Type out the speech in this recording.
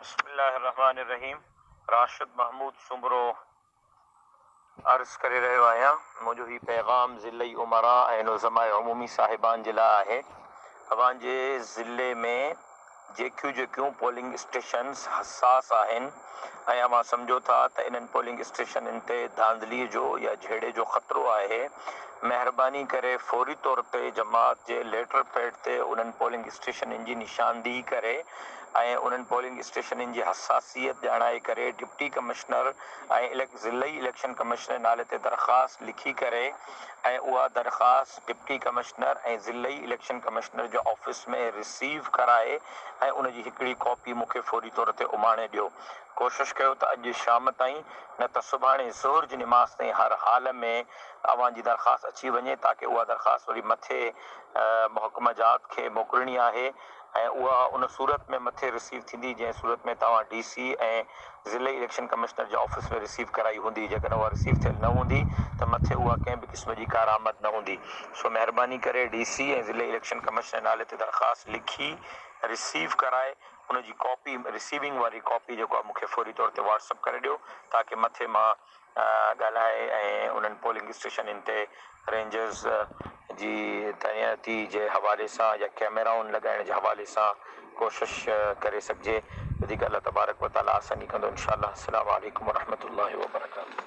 बिस्मिल्लाहिर्रहमानिर्रहीम। राशिद महमूद सुमरो अर्ज़ करे रहियो आहियां। मुंहिंजो ही पैगाम ज़िले उमरा ऐं नुज़माए उमूमी साहिबान जे लाइ आहे। अव्हांजे ज़िले में जेकियूं पोलिंग स्टेशन्स हसास आहिनि ऐं अव्हां सम्झो था त इन्हनि पोलिंग स्टेशननि ते धांधलीअ जो या झेड़े जो ख़तरो आहे, महिरबानी करे फौरी तौर ते जमात जे लेटर पैड ते उन्हनि पोलिंग स्टेशननि जी निशानदेही करे ऐं उन्हनि पोलिंग स्टेशननि जी हसासियत ॼाणाए करे डिप्टी कमिश्नर ऐं ज़िलई इलेक्शन कमिश्नर नाले ते दरख़्वास्त लिखी करे ऐं उहा दरख़्वास्त डिप्टी कमिश्नर ऐं ज़िलई इलेक्शन कमिश्नर जो ऑफिस में रिसीव कराए ऐं उनजी हिकिड़ी कॉपी मूंखे फौरी तौर ते उमाणे ॾियो। कोशिशि कयो त अॼु शाम ताईं न त सुभाणे ज़ोर जी निमाज़ ताईं हर हाल में अव्हांजी दरख़्वास्त अची वञे, ताकी उहा दरख़्वास्त वरी मथे महकमा जात खे मोकिलणी आहे ऐं उहा उन सूरत में मथे रिसीव थींदी जंहिं सूरत में तव्हां DC ऐं ज़िले इलेक्शन कमिश्नर जे ऑफिस में रिसीव कराई हूंदी। जेकॾहिं उहा रिसीव थियल न हूंदी त मथे उहा कंहिं बि क़िस्म जी कारआमद न हूंदी। सो महिरबानी करे DC ऐं ज़िले इलेक्शन कमिश्नर नाले ते दरख़्वास्त लिखी रिसीव कराए उनजी कॉपी रिसीविंग वारी कॉपी जेको आहे मूंखे फौरी तौर ते व्हाट्सअप करे ॾियो, ताकी मथे मां ॻाल्हाए ऐं उन्हनि पोलिंग स्टेशननि ते रेंजर्स जी तैनाती जे हवाले सां या कैमराउनि लॻाइण जे हवाले सां कोशिशि करे सघिजे। वधीक अल्लाह तबारक व तआला आसानी कंदो इंशाअल्लाह। अस्सलामु अलैकुम वरहमतुल्लाहि वबरकातुहू।